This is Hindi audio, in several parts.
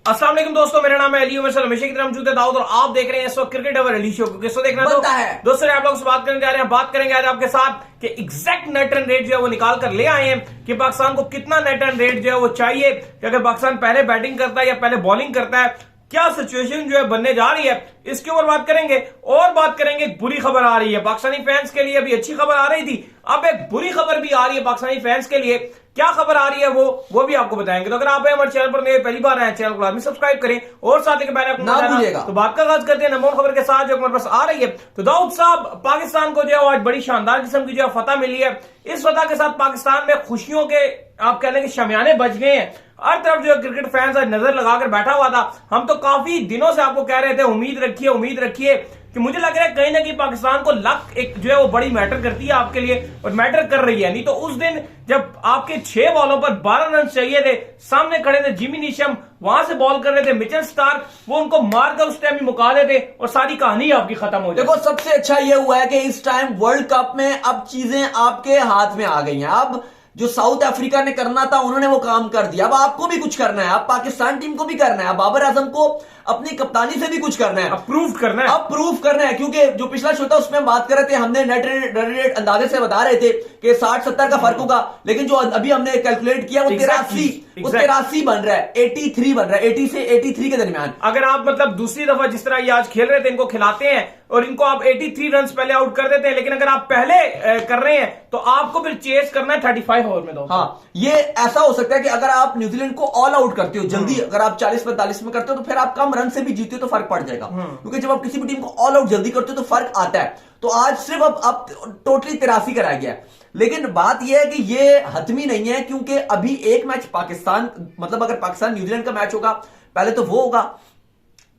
अस्सलाम वालेकुम दोस्तों, मेरा नाम है अली उमर, हमेशा की तरह मौजूद है दाऊद और आप देख रहे हैं इस वक्त क्रिकेट अवर अली शो। किसको देखना बनता है दोस्तों, आप लोग से बात करने जा रहे हैं। बात करेंगे आज आपके साथ कि एग्जैक्ट नेट रन रेट जो है वो निकाल कर ले आए हैं कि पाकिस्तान को कितना नेट रन रेट जो है वो चाहिए कि अगर पाकिस्तान पहले बैटिंग करता है या पहले बॉलिंग करता है, क्या सिचुएशन जो है बनने जा रही है, इसके ऊपर बात करेंगे। और बात करेंगे, एक बुरी खबर आ रही है पाकिस्तानी फैंस के लिए। अभी अच्छी खबर आ रही थी, अब एक बुरी खबर भी आ रही है पाकिस्तानी फैंस के लिए। क्या खबर आ रही है वो भी आपको बताएंगे। तो अगर आप हमारे चैनल पर नए पहली बार आए, चैनल को लाजमी सब्सक्राइब करें और साथ ही पहले ना भूलिएगा। तो बात का आगाज करते हैं नंबर खबर के साथ जो हमारे पास आ रही है। तो दाऊद साहब, पाकिस्तान को जो है आज बड़ी शानदार किस्म की जो है फतह मिली है। इस फतह के साथ पाकिस्तान में खुशियों के आप कह लें कि शमियाने बज गए हैं। हर तरफ जो क्रिकेट फैंस आज नजर लगाकर बैठा हुआ था। हम तो काफी दिनों से आपको कह रहे थे उम्मीद रखिए कि मुझे लग रहा है कहीं ना कहीं पाकिस्तान को लक एक जो है वो बड़ी मैटर करती है आपके लिए, और मैटर कर रही है। नहीं तो उस दिन जब आपके 6 बॉलों पर 12 रन चाहिए थे, सामने खड़े थे जिमी नीशम, वहां से बॉल कर रहे थे मिचेल स्टार्क, वो उनको मारकर उस टाइम ही मुका देते और सारी कहानी आपकी खत्म हो जाए। देखो, सबसे अच्छा यह हुआ है कि इस टाइम वर्ल्ड कप में अब चीजें आपके हाथ में आ गई हैं। अब जो साउथ अफ्रीका ने करना था उन्होंने वो काम कर दिया। अब आपको भी कुछ करना है, अब पाकिस्तान टीम को भी करना है, बाबर आजम को अपनी कप्तानी से भी कुछ करना है, अब प्रूव करना है। क्योंकि जो पिछला शो था उसमें हम बात कर रहे थे, हमने नेट रन रेट अंदाजे से बता रहे थे कि 60-70 का फर्क होगा, लेकिन जो अभी हमने कैलकुलेट किया वो 83 बन रहा है, 83 बन रहा है, 80 से 83 के दरमियान। अगर आप मतलब दूसरी दफा जिस तरह ये आज खेल रहे थे, इनको खिलाते हैं और इनको आप 83 रन पहले आउट कर देते हैं, लेकिन अगर आप पहले कर रहे हैं तो आपको फिर चेस करना है 35 ओवर में। हाँ, ये ऐसा हो सकता है कि अगर आप न्यूजीलैंड को ऑल आउट करते हो जल्दी, अगर आप 40-45 में करते हो तो फिर आप कम रन से भी जीते हो तो फर्क पड़ जाएगा, क्योंकि जब आप किसी भी टीम को ऑल आउट जल्दी करते हो तो फर्क आता है। तो आज सिर्फ अब टोटली 83 कराया गया है, लेकिन बात यह है कि ये हतमी नहीं है, क्योंकि अभी एक मैच पाकिस्तान, मतलब अगर पाकिस्तान न्यूजीलैंड का मैच होगा पहले तो वो होगा,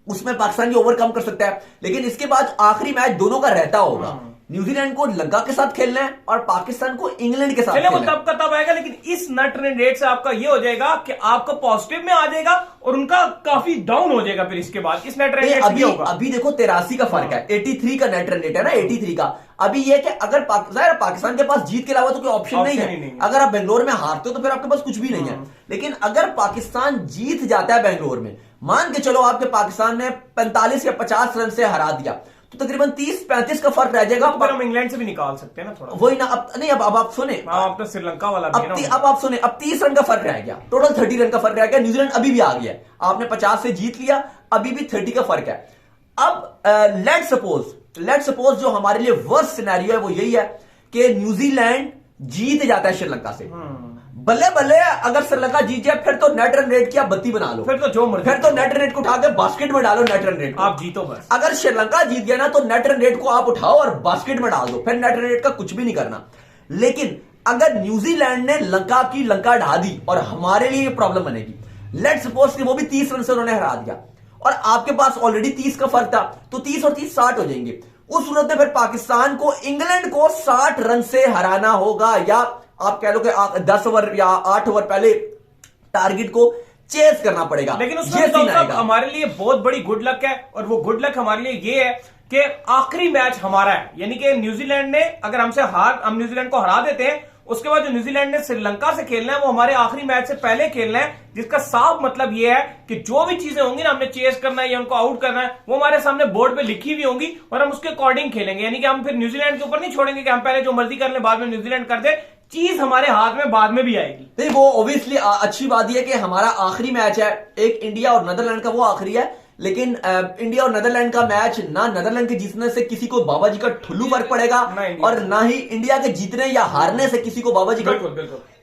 उसमें पाकिस्तान ये ओवरकम कर सकता है, लेकिन इसके बाद आखिरी मैच दोनों का रहता होगा। न्यूजीलैंड को लंका के साथ खेलना है और पाकिस्तान को इंग्लैंड के साथ खेलना है। तब का तब आएगा, लेकिन इस नेट रन रेट से आपका ये हो जाएगा कि आपको पॉजिटिव में आ जाएगा और उनका काफी डाउन हो जाएगा। फिर इसके बाद इस नेट रन रेट अभी देखो 83 का फर्क है, 83 का नेट रन रेट है ना, 83 का। अभी ये कि अगर पाकिस्तान के पास जीत के अलावा तो कोई ऑप्शन नहीं है। अगर आप बेंगलोर में हारते हो तो फिर आपके पास कुछ भी नहीं है, लेकिन अगर पाकिस्तान जीत जाता है बेंगलोर में, मान के चलो आपके पाकिस्तान ने 45 या 50 रन से हरा दिया, तो तकरीबन 30-35 का फर्क रह जाएगा। तो हम इंग्लैंड से भी निकाल सकते हैं ना थोड़ा, वही ना। अब नहीं, अब आप सुने, आप तो श्रीलंका वाला भी है ना। अब आप सुने, अब 30 रन का फर्क रह गया, टोटल 30 रन का फर्क रह गया। न्यूजीलैंड अभी भी आ गया, आपने 50 से जीत लिया, अभी भी 30 का फर्क है। अब लेट सपोज जो हमारे लिए वर्स्ट सिनेरियो है वो यही है कि न्यूजीलैंड जीत जाता है श्रीलंका से। बल्ले बल्ले, अगर श्रीलंका जीत जाए फिर तो नेट रन रेट की आप बत्ती बना लो, फिर तो नेट रन रेट को उठा के बास्केट में डालो, नेट रन रेट आप जीतो बस। अगर श्रीलंका जीत गया ना तो नेट रन रेट को आप उठाओ और बास्केट में डाल दो, फिर नेट रन रेट का कुछ भी नहीं करना। लेकिन अगर न्यूजीलैंड ने लंका ढा दी और हमारे लिए प्रॉब्लम बनेगी। लेट्स सपोज कि वो भी 30 रन से उन्होंने हरा दिया और आपके पास ऑलरेडी 30 का फर्क था, तो 30 और 30 60 हो जाएंगे। उस सूरत में फिर पाकिस्तान को इंग्लैंड को 60 रन से हराना होगा, या आप कह लो कि 10 ओवर या 8 ओवर पहले टारगेट को चेस करना पड़ेगा। लेकिन उसमें तो हमारे लिए बहुत बड़ी गुड लक है, और वो गुड लक हमारे लिए ये है कि आखिरी मैच हमारा है। यानी कि न्यूजीलैंड ने अगर हम न्यूजीलैंड को हरा देते हैं, उसके बाद जो न्यूजीलैंड ने श्रीलंका से खेलना है वो हमारे आखिरी मैच से पहले खेलना है, जिसका साफ मतलब ये है कि जो भी चीजें होंगी ना, हमने चेस करना है या उनको आउट करना है, वो हमारे सामने बोर्ड पे लिखी हुई होंगी और हम उसके अकॉर्डिंग खेलेंगे। यानी कि हम फिर न्यूजीलैंड के ऊपर नहीं छोड़ेंगे कि हम पहले जो मर्जी कर ले बाद में न्यूजीलैंड कर दे। चीज हमारे हाथ में बाद में भी आएगी। नहीं, वो ऑब्वियसली अच्छी बात यह है कि हमारा आखिरी मैच है, एक इंडिया और नीदरलैंड का वो आखिरी है, लेकिन इंडिया और नीदरलैंड का मैच ना नीदरलैंड के जीतने से किसी को बाबा जी का ठुल्लू फर्क पड़ेगा, और ना ही इंडिया के जीतने या हारने से किसी को बाबा जी का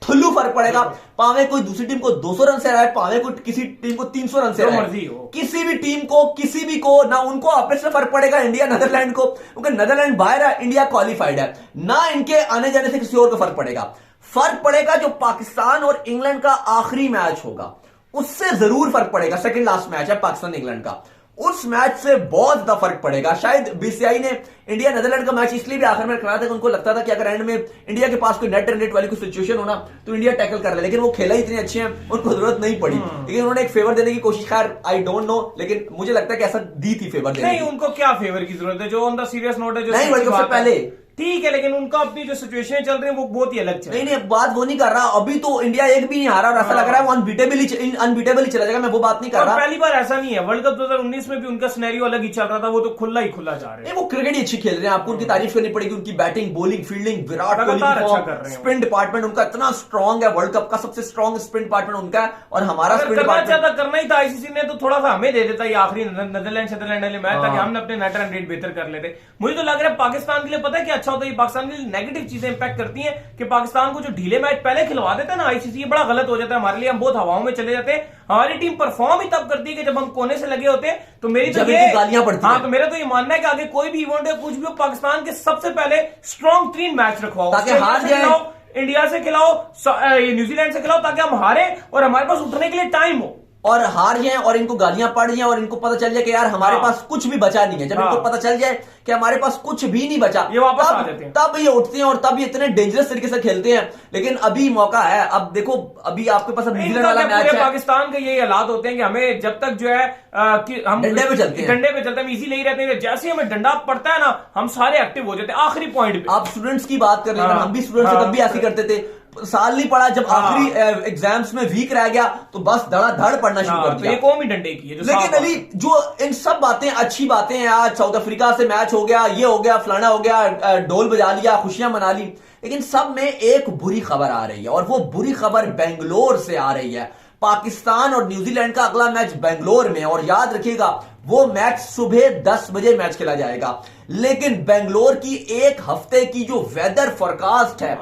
ठुल्लू फर्क पड़ेगा। पावे कोई दूसरी टीम को 200 रन से हराए, पावे कोई किसी टीम को 300 रन से हराए, किसी भी टीम को किसी भी को ना उनको आपस में फर्क पड़ेगा इंडिया नीदरलैंड को, क्योंकि नीदरलैंड बाहर है, इंडिया क्वालिफाइड है, ना इनके आने जाने से किसी और को फर्क पड़ेगा। फर्क पड़ेगा जो पाकिस्तान और इंग्लैंड का आखिरी मैच होगा, उससे जरूर फर्क पड़ेगा। सेकंड लास्ट मैच है पाकिस्तान इंग्लैंड का, उस मैच से बहुत ज्यादा फर्क पड़ेगा। शायद बीसीसीआई ने इंडिया नीदरलैंड का मैच इसलिए भी आखिर में कराया था कि उनको लगता था कि अगर एंड में इंडिया के पास कोई नेट रन रेट वाली कोई सिचुएशन होना तो इंडिया टैकल कर ले, लेकिन वो खेला इतने अच्छे हैं उनको जरूरत नहीं पड़ी। लेकिन उन्होंने एक फेवर देने की कोशिश, खैर आई डोंट नो, लेकिन मुझे लगता है कि ऐसा दी थी फेवर देने। नहीं, उनको क्या फेवर की जरूरत है, जो ऑन द सीरियस नोट है, जो नहीं वर्ल्ड कप से पहले ठीक है, लेकिन उनका अपनी जो सिचुएशन चल रही है वो बहुत ही अलग चल रही है। नहीं बात वो नहीं कर रहा, अभी तो इंडिया एक भी नहीं हारा और ऐसा लग रहा है वो अनबीटेबल ही चला जाएगा, मैं वो बात नहीं कर रहा। पहली बार ऐसा नहीं है, वर्ल्ड कप 2019 में भी उनका सिनेरियो अलग ही चल रहा था, वो तो खुला ही खुला जा रहे हैं। वो क्रिकेट ही अच्छी खेल रहे हैं, आपको उनकी तारीफ करनी पड़ेगी, उनकी batting bowling fielding Virat Kohli लगातार अच्छा कर रहे हैं। स्पिन डिपार्टमेंट उनका इतना स्ट्रांग है, वर्ल्ड कप का सबसे स्ट्रांग स्पिन डिपार्टमेंट उनका है, और हमारा स्पिन डिपार्टमेंट करना ही था आईसीसी ने, तो थोड़ा सा हमें दे देता ये आखिरी नीदरलैंड वाले मैच, ताकि हमने अपने नेट रन रेट बेहतर कर लेते। मुझे तो लग रहा है पाकिस्तान के लिए पता है क्या अच्छा होता है, पाकिस्तान के लिए नेगेटिव चीजें इंपैक्ट करती हैं कि पाकिस्तान को जो ढीले मैच पहले खिलवा देते हैं ना आईसीसी, ये बड़ा गलत हो जाता है हमारे लिए, हम बहुत हवाओं में चले जाते हैं। हमारी टीम परफॉर्म ही तब करती है कि जब हम कोने से लगे होते हैं। तो मेरी तो ये गालियां पड़ती हैं। हाँ, तो मेरा तो ये मानना है कि आगे कोई भी इवेंट है कुछ भी हो, पाकिस्तान के सबसे पहले स्ट्रॉन्ग 3 मैच रखवाओ, ताकि हार जाए, इंडिया से खिलाओ, न्यूजीलैंड से खिलाओ, ताकि हम हारे और हमारे पास उठने के लिए टाइम हो, और हार जाए और इनको गालियां पड़ जाए और इनको पता चल जाए कि यार हमारे पास कुछ भी बचा नहीं है। जब इनको पता चल जाए कि हमारे पास कुछ भी नहीं बचा, ये वापस आ जाते हैं, तब ये उठते हैं और तब ये इतने डेंजरस तरीके से खेलते हैं। लेकिन अभी मौका है, अब देखो अभी आपके पास न्यूजीलैंड वाला मैच है। पाकिस्तान के यही हालात होते हैं कि हमें जब तक जो है कि हम डंडे पे चलते हैं, हम इजी नहीं रहते हैं, जैसे हमें डंडा पड़ता है ना हम सारे एक्टिव हो जाते हैं आखिरी पॉइंट पे। आप स्टूडेंट्स की बात कर रहे हैं, हम भी स्टूडेंट्स तब भी ऐसे करते थे, साल नहीं पढ़ा, जब आखिरी एग्जाम्स में वीक रह गया तो बस धड़ाधड़ पढ़ना शुरू कर दिया। तो कौम ही डंडे की है। लेकिन अली जो इन सब बातें अच्छी बातें हैं, आज साउथ अफ्रीका से मैच हो गया, ये हो गया, फलाना हो गया, ढोल बजा लिया, खुशियां मना ली, लेकिन सब में एक बुरी खबर आ रही है, और वो बुरी खबर बेंगलोर से आ रही है। पाकिस्तान और न्यूजीलैंड का अगला मैच बेंगलोर में, और याद रखिएगा वो मैच सुबह 10 बजे मैच खेला जाएगा। लेकिन बेंगलोर की एक हफ्ते की जो वेदर फोरकास्ट है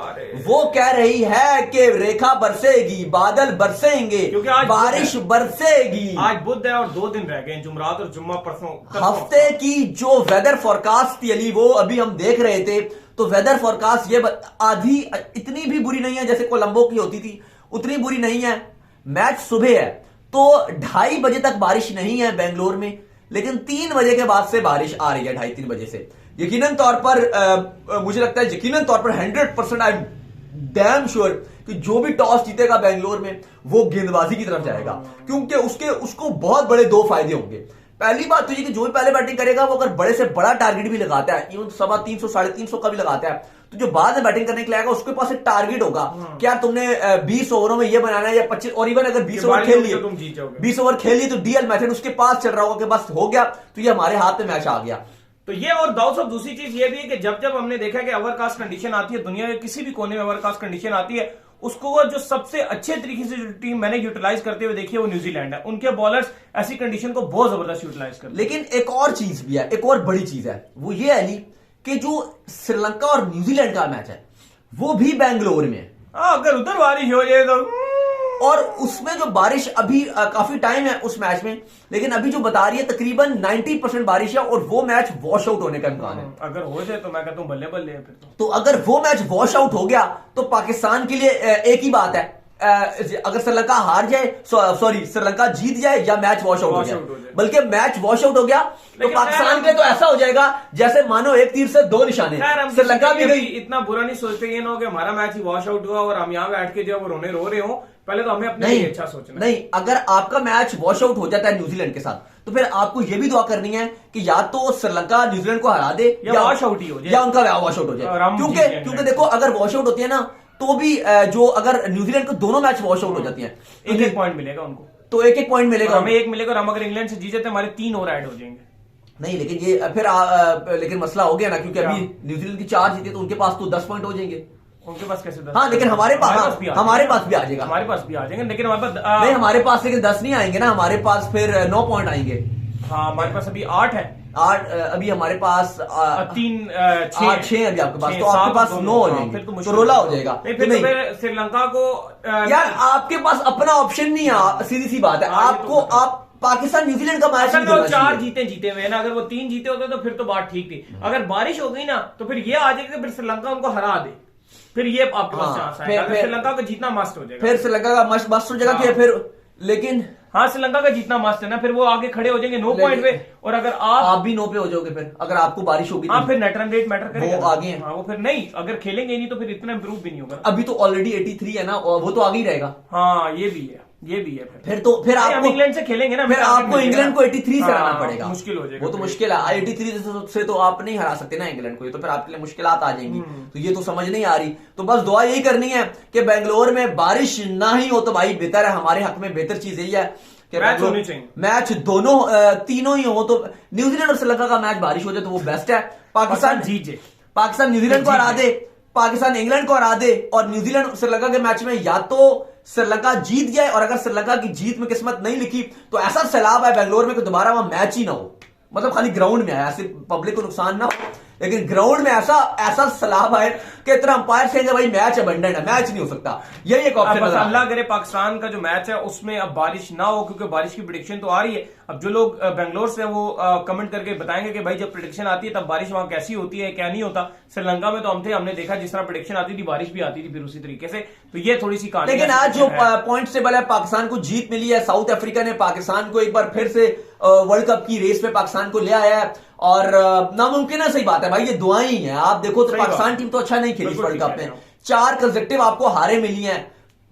वो कह रही है कि रेखा बरसेगी, बादल बरसेंगे, बारिश बरसेगी। आज बुध है और 2 दिन रह गए, जुमरात और जुम्मा परसों। हफ्ते की जो वेदर फोरकास्ट थी अली, वो अभी हम देख रहे थे, तो वेदर फोरकास्ट ये आधी इतनी भी बुरी नहीं है जैसे कोलंबो की होती थी, उतनी बुरी नहीं है। मैच सुबह है तो 2:30 बजे तक बारिश नहीं है बेंगलोर में, लेकिन 3 बजे के बाद से बारिश आ रही है, 2:30-3 बजे से। यकीनन तौर पर मुझे लगता है यकीनन तौर पर 100% आई एम डैम श्योर कि जो भी टॉस जीतेगा बेंगलोर में वो गेंदबाजी की तरफ जाएगा, क्योंकि उसको बहुत बड़े 2 फायदे होंगे। पहली बात तो ये कि जो भी पहले बैटिंग करेगा वो अगर बड़े से बड़ा टारगेट भी लगाता है, इवन 350 350 का भी लगाता है, तो जो बाद में बैटिंग करने के लिए आएगा उसके पास एक टारगेट होगा क्या तुमने 20 ओवरों में ये बनाना है या 25, और इवन अगर 20 ओवर खेल लिए, 20 ओवर खेल लिए तो डीएल मेथड उसके पास चल रहा होगा कि बस हो गया, तो ये हमारे हाथ में मैच आ गया। तो ये, और दाऊद साहब दूसरी चीज ये भी है कि जब जब हमने देखा कि ओवरकास्ट कंडीशन आती है, दुनिया के किसी भी कोने में ओवरकास्ट कंडीशन आती है, उसको जो सबसे अच्छे तरीके से जो टीम मैंने यूटिलाइज करते हुए देखी है वो न्यूजीलैंड है। उनके बॉलर्स ऐसी कंडीशन को बहुत जबरदस्त यूटिलाइज करते हैं। लेकिन एक और चीज भी है, एक और बड़ी चीज है, वो ये है अली कि जो श्रीलंका और न्यूजीलैंड का मैच है वो भी बेंगलोर में है। अगर उधर बारिश हो जाए तो, और उसमें जो बारिश अभी काफी टाइम है उस मैच में, लेकिन अभी जो बता रही है तकरीबन 90% बारिश है और वो मैच वॉश आउट होने का इम्कान है। अगर हो जाए तो मैं कहता हूं बल्ले बल्ले है फिर तो अगर वो मैच वॉश आउट हो गया तो पाकिस्तान के लिए एक ही बात है, अगर श्रीलंका हार जाए, सॉरी श्रीलंका जीत जाए या मैच वॉश आउट हो जाए, बल्कि मैच वॉश आउट हो गया तो पाकिस्तान के तो ऐसा हो जाएगा जैसे मानो एक तीर से 2 निशाने। श्रीलंका भी गई। इतना बुरा नहीं सोचते ये ना हो कि हमारा मैच ही वॉश आउट हुआ और हम यहाँ बैठ के जो रोने रो रहे हो, पहले तो हमें अपने लिए अच्छा सोचना। नहीं, अगर आपका मैच वॉश आउट हो जाता है न्यूजीलैंड के साथ तो फिर आपको यह भी दुआ करनी है कि या तो श्रीलंका न्यूजीलैंड को हरा दे या वॉश आउट ही हो जाए, या उनका वॉश आउट हो जाए। क्योंकि देखो अगर वॉश आउट होती है ना तो भी जो अगर न्यूजीलैंड को दोनों मैच वॉश आउट हो जाती हैं, एक पॉइंट मिलेगा उनको, तो एक पॉइंट मिलेगा, हमें 1 मिलेगा, और हम अगर इंग्लैंड से जीत जाते हमारे 3 और ऐड हो जाएंगे। नहीं लेकिन ये फिर लेकिन मसला हो गया ना, क्योंकि अभी न्यूजीलैंड की 4 जीते तो उनके पास तो 10 पॉइंट हो जाएंगे। उनके पास कैसे 10? हाँ लेकिन हमारे पास भी आ जाएगा, हमारे पास भी आ जाएंगे, लेकिन हमारे पास नहीं, हमारे पास लेकिन 10 नहीं आएंगे ना, हमारे पास फिर 9 पॉइंट आएंगे। हाँ हमारे पास अभी 8 है, 8 अभी हमारे पास 3 6 अभी आपके पास, तो आपके पास 9 हो जाएंगे, तो रोला हो जाएगा। फिर श्रीलंका को यार आपके पास अपना ऑप्शन नहीं है, सीधी सी बात है। आपको आप पाकिस्तान न्यूजीलैंड का मैच अगर वो 4 जीते हुए ना, अगर वो 3 जीते होते तो फिर तो बात ठीक थी। अगर बारिश हो गई ना तो फिर ये आ जाएगा, फिर श्रीलंका उनको हरा दे, फिर ये आपके पास चांस है। अगर श्रीलंका का जीतना मस्ट हो जाएगा, फिर श्रीलंका का मस्ट हो जाएगा फिर, लेकिन हाँ श्रीलंका का जीतना मस्त है ना, फिर वो आगे खड़े हो जाएंगे 9 पॉइंट पे, और अगर आप भी 9 पे हो जाओगे फिर अगर आपको बारिश होगी, हाँ फिर नेट रन रेट मैटर करेगा, वो आगे है। हाँ वो फिर नहीं, अगर खेलेंगे नहीं तो फिर इतना इंप्रूव भी नहीं होगा। अभी तो ऑलरेडी 83 है ना, वो तो आगे ही रहेगा। हाँ ये भी है। ये भी है। फिर आपको इंग्लैंड से खेलेंगे ना, फिर आपको इंग्लैंड को 83 से हराना पड़ेगा। मुश्किल हो जाएगा, वो तो मुश्किल है। 83 से तो आप नहीं हरा सकते ना इंग्लैंड को, ये तो फिर आपके लिए मुश्किलात आ जाएंगी। तो ये तो समझ नहीं आ रही। तो बस दुआ यही करनी है कि बेंगलोर में बारिश ना ही हो तो भाई बेहतर है, हमारे हक में बेहतर चीज यही है कि मैच दोनों तीनों ही हो। तो न्यूजीलैंड और श्रीलंका का मैच बारिश हो जाए तो वो बेस्ट है। पाकिस्तान जीते, पाकिस्तान न्यूजीलैंड को हरा दे, पाकिस्तान इंग्लैंड को हरा दे, और न्यूजीलैंड श्रीलंका के मैच में या तो श्रीलंका जीत जाए, और अगर श्रीलंका की जीत में किस्मत नहीं लिखी तो ऐसा सैलाब है बेंगलोर में कि दोबारा वहां मैच ही ना हो। मतलब खाली ग्राउंड में आया, ऐसे पब्लिक को नुकसान ना हो, लेकिन ग्राउंड में ऐसा सलाब है कि इतना अंपायर कहेंगे भाई मैच अबंडन है, मैच नहीं हो सकता। यही एक ऑप्शन है। अल्लाह करे पाकिस्तान का जो मैच है उसमें अब बारिश ना हो, क्योंकि बारिश की प्रेडिक्शन तो आ रही है। अब जो लोग बेंगलोर से वो कमेंट करके बताएंगे कि भाई जब प्रेडिक्शन आती है तब बारिश वहां कैसी होती है, क्या नहीं होता। श्रीलंका में तो हमने देखा जिस तरह प्रेडिक्शन आती थी बारिश भी आती थी फिर उसी तरीके से। तो ये थोड़ी सी कहानी। लेकिन आज जो पॉइंट टेबल है, पाकिस्तान को जीत मिली है। साउथ अफ्रीका ने पाकिस्तान को एक बार फिर से वर्ल्ड कप की रेस में पाकिस्तान को ले आया है, और नामुमकिन है, सही बात है भाई, ये दुआएं ही है। आप देखो तो पाकिस्तान टीम तो अच्छा नहीं खेली वर्ल्ड कप में, 4 कंसेक्टिव आपको हारे मिली हैं।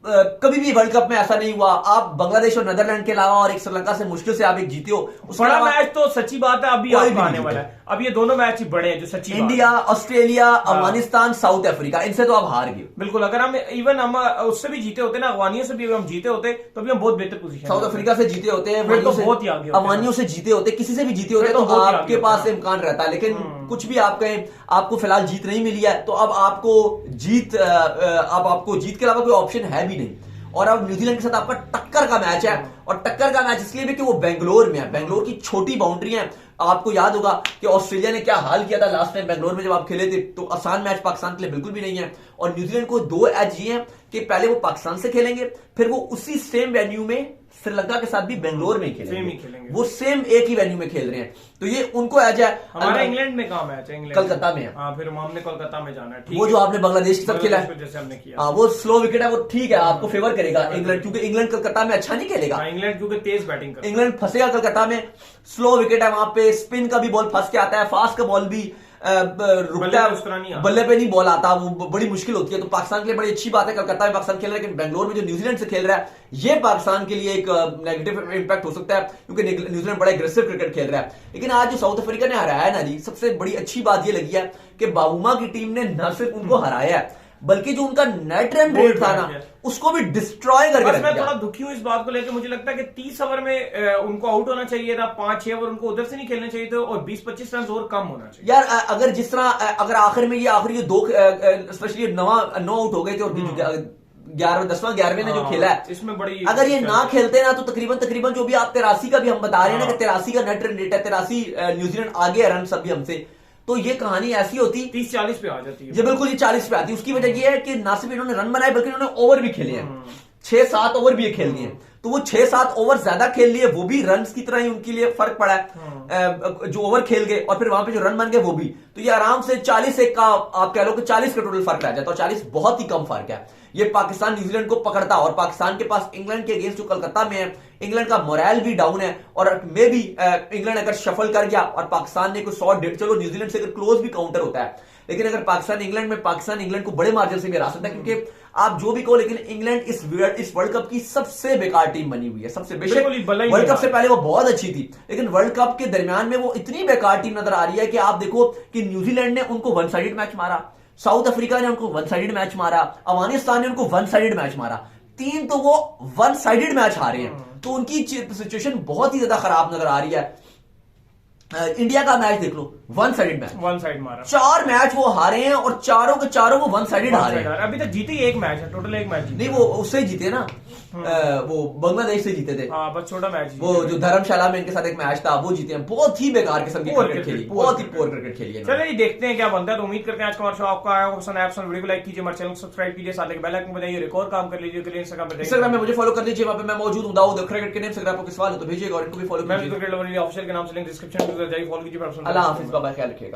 कभी भी वर्ल्ड कप में ऐसा नहीं हुआ। आप बांग्लादेश और नीदरलैंड के अलावा और एक श्रीलंका से मुश्किल से आप एक जीते हो। बड़ा मैच तो सच्ची बात है अभी आने वाला है। अब ये दोनों मैच ही बड़े हैं जो सच्ची India, Australia, Afghanistan, south Africa, इनसे तो आप हार गए। बिल्कुल, अगर हम उससे भी जीते होते ना, अफगानियों से भी हम जीते होते तो भी हम बहुत बेहतर पोजीशन, साउथ अफ्रीका से जीते होते, अफगानियों से जीते होते, किसी से भी जीते होते तो आपके पास इम्कान रहता है। लेकिन कुछ भी आप कहें, आपको फिलहाल जीत नहीं मिली है, तो अब आपको जीत के अलावा कोई ऑप्शन है भी नहीं। और अब न्यूजीलैंड के साथ आपका टक्कर का मैच है, और टक्कर का मैच इसलिए भी कि वो बेंगलोर में है, बेंगलोर की छोटी बाउंड्री है। आपको याद होगा कि ऑस्ट्रेलिया ने क्या हाल किया था लास्ट टाइम बेंगलोर में जब आप खेले थे। तो आसान मैच पाकिस्तान के लिए बिल्कुल भी नहीं है। और न्यूजीलैंड को 2 एज ये हैं कि पहले वो पाकिस्तान से खेलेंगे, फिर वो उसी सेम वेन्यू में श्रीलंका के साथ भी बेंगलोर में खेलेंगे। वो सेम एक ही वेन्यू में खेल रहे हैं, तो ये उनको एज है। हमारा इंग्लैंड में कहां मैच है? कलकत्ता में है। फिर हमने कोलकाता में जाना है। वो जो आपने बांग्लादेश के साथ खेला है, जैसे हमने किया, वो स्लो विकेट है, वो ठीक है, आपको फेवर करेगा इंग्लैंड, क्योंकि इंग्लैंड कलकत्ता में अच्छा नहीं खेलेगा। इंग्लैंड क्योंकि तेज बैटिंग करता है, इंग्लैंड फंसेगा कलकत्ता में। स्लो विकेट है वहां पे, स्पिन का भी बॉल फंस के आता है, फास्ट का बॉल भी रुकता है, बल्ले पे नहीं बॉल आता, वो बड़ी मुश्किल होती है। तो पाकिस्तान के लिए बड़ी अच्छी बात है कलकत्ता में पाकिस्तान खेल रहा है, लेकिन बेंगलोर में जो न्यूजीलैंड से खेल रहा है, ये पाकिस्तान के लिए एक नेगेटिव इंपैक्ट हो सकता है, क्योंकि न्यूजीलैंड बड़ा एग्रेसिव क्रिकेट खेल रहा है। लेकिन आज जो साउथ अफ्रीका ने हराया ना जी, सबसे बड़ी अच्छी बात ये लगी है कि बाबूमा की टीम ने न सिर्फ उनको हराया है, बल्कि जो उनका नेट रन रेट था ना, उसको भी डिस्ट्रॉय करके रख दिया। मैं थोड़ा दुखी हूं इस बात को लेकर। मुझे लगता है कि 30 ओवर में उनको आउट होना चाहिए था, 5-6 ओवर उनको उधर से नहीं खेलने चाहिए थे, और 20-25 रन और कम होना चाहिए यार। अगर जिस तरह अगर आखिर में ये आखिरी 2 स्पेशली 9 आउट हो गए थे, और 10वां 11वें ने जो खेला है, इसमें बड़ी, अगर ये ना खेलते ना तो तकरीबन जो भी आप 83 का भी हम बता रहे हैं ना कि 83 का नेट रन रेट है, 83 न्यूजीलैंड आगे है रन सभी हमसे, तो ये कहानी ऐसी होती 30-40 पे आ जाती है। ये बिल्कुल ये 40 पे आती है। उसकी वजह ये है कि ना सिर्फ इन्होंने रन बनाए बल्कि इन्होंने ओवर भी खेले हैं, 6-7 ओवर भी खेल लिए। तो वो 6-7 ओवर ज्यादा खेल लिए, वो भी रन की तरह ही उनके लिए फर्क पड़ा है, जो ओवर खेल गए और फिर वहां पे जो रन बन गए वो भी। तो ये आराम से 40 का आप कह लो कि 40 का टोटल फर्क आ जाता है, और 40 बहुत ही कम फर्क है। ये पाकिस्तान न्यूजीलैंड को पकड़ता, और पाकिस्तान के पास इंग्लैंड के अगेंस्ट जो कलकत्ता में है, इंग्लैंड का मोरल भी डाउन है, और मे भी इंग्लैंड अगर शफल कर गया और पाकिस्तान ने कोई 100 चलो न्यूजीलैंड से अगर क्लोज भी काउंटर होता है, लेकिन अगर पाकिस्तान इंग्लैंड को बड़े मार्जिन से भी हरा सकता है, क्योंकि आप जो भी कहो, लेकिन इंग्लैंड इस वर्ल्ड कप की सबसे बेकार टीम बनी हुई है। सबसे बेशक वर्ल्ड कप से पहले वो बहुत अच्छी थी, लेकिन वर्ल्ड कप के दरमियान में वो इतनी बेकार टीम नजर आ रही है कि आप देखो कि न्यूजीलैंड ने उनको 1 साइडेड मैच मारा, साउथ अफ्रीका ने उनको 1 साइडेड मैच मारा, अफगानिस्तान ने उनको 1 साइडेड मैच मारा, 3 तो वो 1 साइडेड मैच हारे हैं। तो उनकी सिचुएशन बहुत ही ज्यादा खराब नजर आ रही है। इंडिया का मैच देख लो, 1 साइडेड मैच, 1 साइड मारा, 4 मैच वो हारे हैं, और चारों के चारों वो 1 साइडेड हारे हैं। अभी तक जीते 1 मैच है, टोटल 1 मैच नहीं, वो उससे जीते ना, वो बांग्लादेश से जीते थे, बस छोटा मैच, वो जो धर्मशाला में इनके साथ एक मैच था वो जीते हैं। बहुत ही बेकार किस्म की क्रिकेट खेली, बहुत ही पोर क्रिकेट खेली है। चलिए देखते हैं क्या बनता है। तो उम्मीद करते हैं आज का हमारा शो आपको आया होगा पसंद। आप वीडियो को लाइक कीजिए, हमारे चैनल को सब्सक्राइब कीजिए, साथ ही बेल आइकन बजाइए, एक और काम कर लीजिए। इंस्टाग्राम में मुझे फॉलो कर लीजिए, वहां पे मैं मौजूद हूं, दाऊद क्रिकेट के नेम से। अगर आपको किसी सवाल हो तो भेजिएगा, और इनको भी फॉलो कीजिए। मैं क्रिकेट लवर ऑफिशियल के नाम से लिंक डिस्क्रिप्शन में जाइए, फॉलो कीजिए। अल्लाह हाफिज, बाय बाय, ख्याल रखिएगा।